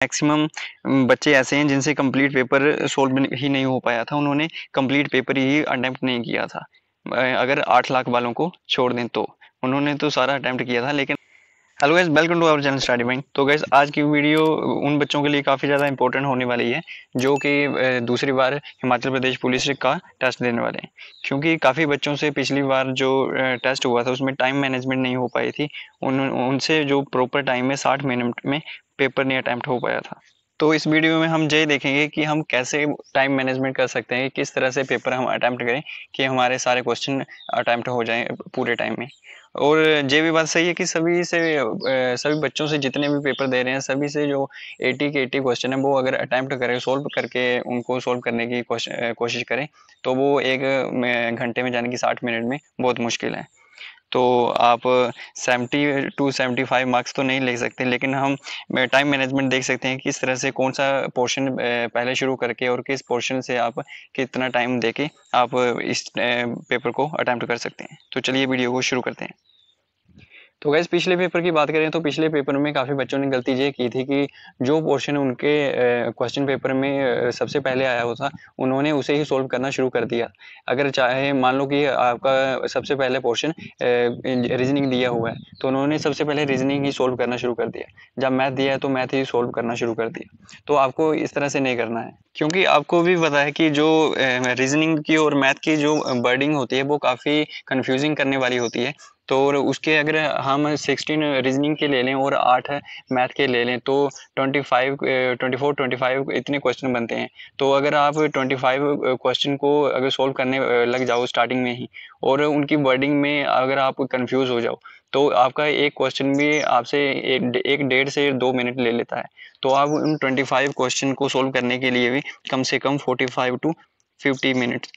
Maximum बच्चे ऐसे हैं जिनसे कंप्लीट पेपर सोल्व ही नहीं हो पाया था, उन्होंने कंप्लीट पेपर ही अटेम्प्ट नहीं किया था। अगर 8 लाख वालों को छोड़ दें तो उन्होंने तो सारा अटेम्प्ट किया था। लेकिन hello guys, welcome to our channel study mind. तो गाइस, आज की वीडियो उन बच्चों के लिए काफ़ी ज़्यादा इंपॉर्टेंट होने वाली है जो कि दूसरी बार हिमाचल प्रदेश पुलिस का टेस्ट देने वाले हैं। क्योंकि काफ़ी बच्चों से पिछली बार जो टेस्ट हुआ था उसमें टाइम मैनेजमेंट नहीं हो पाई थी। उनसे जो प्रॉपर टाइम में 60 मिनट में पेपर नहीं अटैम्प्ट हो पाया था। तो इस वीडियो में हम ये देखेंगे कि हम कैसे टाइम मैनेजमेंट कर सकते हैं, किस तरह से पेपर हम अटैम्प्ट करें कि हमारे सारे क्वेश्चन अटैम्प्ट हो जाएं पूरे टाइम में। और ये भी बात सही है कि सभी बच्चों से जितने भी पेपर दे रहे हैं सभी से जो 80 के 80 क्वेश्चन है वो अगर अटैम्प्ट करें, सोल्व करके उनको सोल्व करने की कोशिश करें तो वो एक घंटे में जाने की 60 मिनट में बहुत मुश्किल है। तो आप 70 टू 75 मार्क्स तो नहीं ले सकते, लेकिन हम टाइम मैनेजमेंट देख सकते हैं किस तरह से कौन सा पोर्शन पहले शुरू करके और किस पोर्शन से आप कितना टाइम देके आप इस पेपर को अटेम्प्ट कर सकते हैं। तो चलिए वीडियो को शुरू करते हैं। तो गैस, पिछले पेपर की बात करें तो पिछले पेपर में काफ़ी बच्चों ने गलती ये की थी कि जो पोर्शन उनके क्वेश्चन पेपर में सबसे पहले आया हुआ था उन्होंने उसे ही सोल्व करना शुरू कर दिया। अगर चाहे मान लो कि आपका सबसे पहले पोर्शन रीजनिंग दिया हुआ है तो उन्होंने सबसे पहले रीजनिंग ही सोल्व करना शुरू कर दिया। जब मैथ दिया है तो मैथ ही सोल्व करना शुरू कर दिया। तो आपको इस तरह से नहीं करना है, क्योंकि आपको भी पता है कि जो रीजनिंग की और मैथ की जो वर्डिंग होती है वो काफ़ी कंफ्यूजिंग करने वाली होती है। तो उसके अगर हम 16 रीजनिंग के ले लें और 8 मैथ के ले लें तो 24 इतने क्वेश्चन बनते हैं। तो अगर आप 25 क्वेश्चन को अगर सोल्व करने लग जाओ स्टार्टिंग में ही और उनकी वर्डिंग में अगर आप कंफ्यूज हो जाओ तो आपका एक क्वेश्चन भी आपसे एक 1.5 से 2 मिनट ले लेता है। तो आप उन 25 क्वेश्चन को सोल्व करने के लिए भी कम से कम 45 टू 50 मिनट,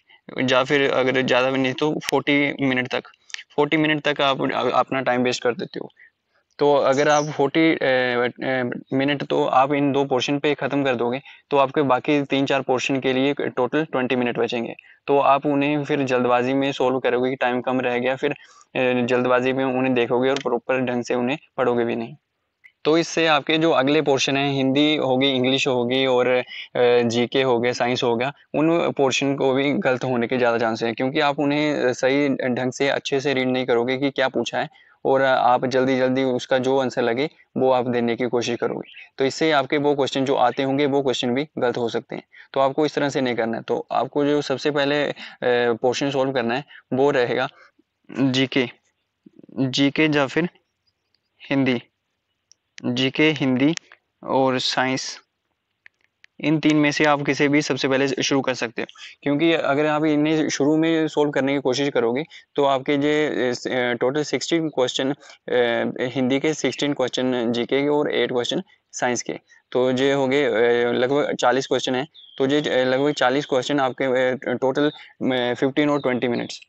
या फिर अगर ज़्यादा भी नहीं तो 40 मिनट तक आप अपना टाइम वेस्ट कर देते हो। तो अगर आप 40 मिनट तो आप इन 2 पोर्शन पे ख़त्म कर दोगे तो आपके बाकी 3-4 पोर्शन के लिए टोटल 20 मिनट बचेंगे। तो आप उन्हें फिर जल्दबाजी में सोल्व करोगे कि टाइम कम रह गया, फिर जल्दबाजी में उन्हें देखोगे और प्रॉपर ढंग से उन्हें पढ़ोगे भी नहीं। तो इससे आपके जो अगले पोर्शन है, हिंदी होगी, इंग्लिश होगी और जीके हो गया, साइंस हो गया, उन पोर्शन को भी गलत होने के ज़्यादा चांस हैं, क्योंकि आप उन्हें सही ढंग से अच्छे से रीड नहीं करोगे कि क्या पूछा है और आप जल्दी-जल्दी उसका जो आंसर लगे वो आप देने की कोशिश करोगे। तो इससे आपके वो क्वेश्चन जो आते होंगे वो क्वेश्चन भी गलत हो सकते हैं। तो आपको इस तरह से नहीं करना है। तो आपको जो सबसे पहले पोर्शन सॉल्व करना है वो रहेगा जीके, जीके या फिर हिंदी, जीके, हिंदी और साइंस। इन 3 में से आप किसी भी सबसे पहले शुरू कर सकते हो, क्योंकि अगर आप इन्हें शुरू में सोल्व करने की कोशिश करोगे तो आपके ये टोटल 16 क्वेश्चन हिंदी के, 16 क्वेश्चन जीके के और 8 क्वेश्चन साइंस के, तो ये हो गए लगभग 40 क्वेश्चन हैं। तो ये लगभग 40 क्वेश्चन आपके टोटल 15 और 20 मिनट्स,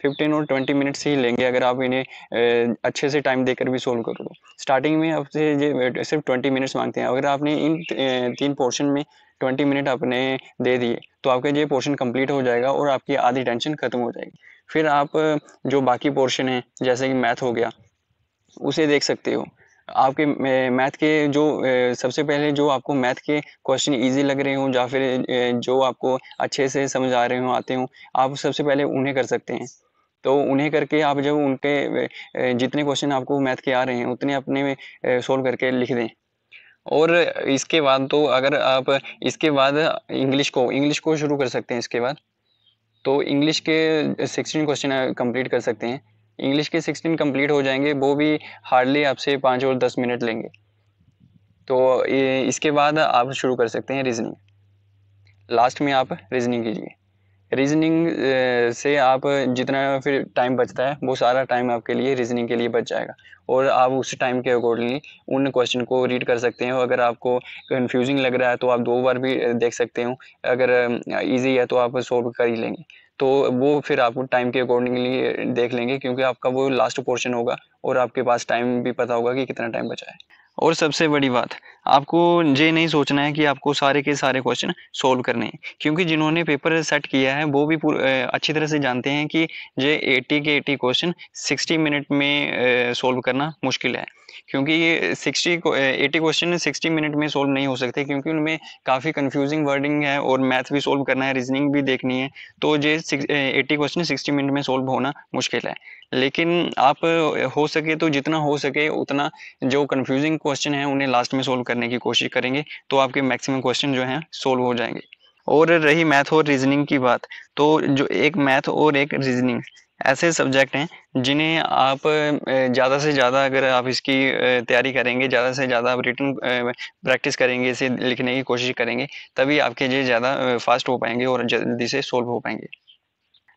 15 और 20 मिनट्स ही लेंगे अगर आप इन्हें अच्छे से टाइम देकर भी सोल्व करो। स्टार्टिंग में आपसे ये सिर्फ 20 मिनट्स मांगते हैं। अगर आपने इन 3 पोर्शन में 20 मिनट अपने दे दिए तो आपका ये पोर्शन कंप्लीट हो जाएगा और आपकी आधी टेंशन खत्म हो जाएगी। फिर आप जो बाकी पोर्शन है जैसे कि मैथ हो गया उसे देख सकते हो। आपके मैथ के जो सबसे पहले जो आपको मैथ के क्वेश्चन इजी लग रहे हों या फिर जो आपको अच्छे से समझ आ रहे हों, आते हों, आप सबसे पहले उन्हें कर सकते हैं। तो उन्हें करके आप जब उनके जितने क्वेश्चन आपको मैथ के आ रहे हैं उतने अपने सोल्व करके लिख दें। और इसके बाद तो अगर आप इसके बाद इंग्लिश को शुरू कर सकते हैं इसके बाद। तो इंग्लिश के 16 क्वेश्चन कंप्लीट कर सकते हैं। इंग्लिश के 16 कंप्लीट हो जाएंगे, वो भी हार्डली आपसे 5 और 10 मिनट लेंगे। तो इसके बाद आप शुरू कर सकते हैं रीजनिंग। लास्ट में आप रीजनिंग कीजिए। रीजनिंग से आप जितना फिर टाइम बचता है वो सारा टाइम आपके लिए रीजनिंग के लिए बच जाएगा और आप उस टाइम के अकॉर्डिंगली उन क्वेश्चन को रीड कर सकते हैं। अगर आपको कंफ्यूजिंग लग रहा है तो आप 2 बार भी देख सकते हो। अगर इजी है तो आप सोल्व कर ही लेंगे। तो वो फिर आप टाइम के अकॉर्डिंगली देख लेंगे, क्योंकि आपका वो लास्ट पोर्शन होगा और आपके पास टाइम भी पता होगा कि कितना टाइम बचा है। और सबसे बड़ी बात, आपको ये नहीं सोचना है कि आपको सारे के सारे क्वेश्चन सोल्व करने हैं, क्योंकि जिन्होंने पेपर सेट किया है वो भी अच्छी तरह से जानते हैं कि ये 80 के 80 क्वेश्चन 60 मिनट में सोल्व करना मुश्किल है। क्योंकि ये 80 क्वेश्चन 60 मिनट में सोल्व नहीं हो सकते, क्योंकि उनमें काफ़ी कंफ्यूजिंग वर्डिंग है और मैथ भी सोल्व करना है, रीजनिंग भी देखनी है। तो ये 80 क्वेश्चन 60 मिनट में सोल्व होना मुश्किल है। लेकिन आप हो सके तो जितना हो सके उतना जो कंफ्यूजिंग क्वेश्चन है उन्हें लास्ट में सोल्व करने की कोशिश करेंगे, तो आपके मैक्सिमम क्वेश्चन जो हैं सोल्व हो जाएंगे। और रही मैथ और रीजनिंग की बात, तो जो एक मैथ और एक रीजनिंग ऐसे सब्जेक्ट हैं जिन्हें आप ज़्यादा से ज़्यादा अगर आप इसकी तैयारी करेंगे, ज़्यादा से ज़्यादा आप रिटन प्रैक्टिस करेंगे, इसे लिखने की कोशिश करेंगे, तभी आपके ये ज़्यादा फास्ट हो पाएंगे और जल्दी से सोल्व हो पाएंगे।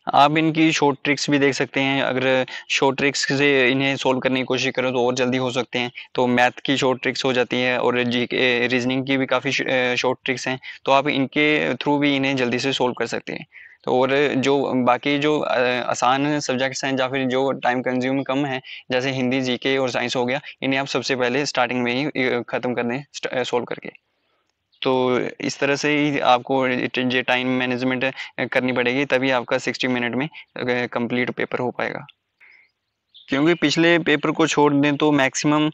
आप इनकी शॉर्ट ट्रिक्स भी देख सकते हैं, अगर शॉर्ट ट्रिक्स से इन्हें सोल्व करने की कोशिश करो तो और जल्दी हो सकते हैं। तो मैथ की शॉर्ट ट्रिक्स हो जाती है और जीके रीजनिंग की भी काफ़ी शॉर्ट ट्रिक्स हैं, तो आप इनके थ्रू भी इन्हें जल्दी से सोल्व कर सकते हैं। तो और जो बाकी जो आसान सब्जेक्ट्स हैं या फिर जो टाइम कंज्यूम कम है, जैसे हिंदी, जीके और साइंस हो गया, इन्हें आप सबसे पहले स्टार्टिंग में ही ख़त्म कर दें सोल्व करके। तो इस तरह से ही आपको ये टाइम मैनेजमेंट करनी पड़ेगी, तभी आपका 60 मिनट में कंप्लीट पेपर हो पाएगा। क्योंकि पिछले पेपर को छोड़ दें तो मैक्सिमम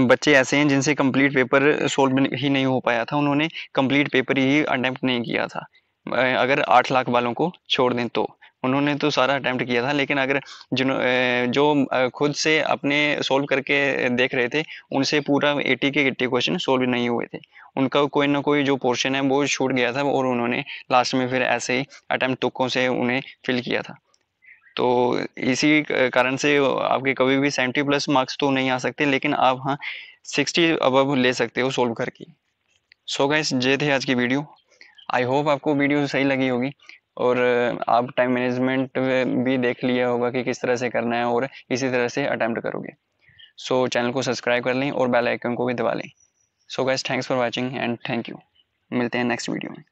बच्चे ऐसे हैं जिनसे कंप्लीट पेपर सोल्व ही नहीं हो पाया था, उन्होंने कंप्लीट पेपर ही अटेम्प्ट नहीं किया था। अगर 8 लाख वालों को छोड़ दें तो उन्होंने तो सारा अटेम्प्ट किया था, लेकिन अगर जो खुद से अपने सोल्व करके देख रहे थे, उनसे पूरा 80 के 80 क्वेश्चन सोल्व नहीं हुए थे। उनका कोई ना कोई जो पोर्शन है वो छूट गया था और उन्होंने लास्ट में फिर ऐसे ही अटेम्प्ट तुक्कों से उन्हें फिल किया था। तो इसी कारण से आपके कभी भी 70 प्लस मार्क्स तो नहीं आ सकते, लेकिन आप हाँ 60 अबव ले सकते हो सोल्व करके। सो गाइस, ये थे आज की वीडियो। आई होप आपको वीडियो सही लगी होगी और आप टाइम मैनेजमेंट भी देख लिया होगा कि किस तरह से करना है और इसी तरह से अटेम्प्ट करोगे। सो चैनल को सब्सक्राइब कर लें और बेल आइकन को भी दबा लें। So guys, thanks for watching and thank you. मिलते हैं नेक्स्ट वीडियो में।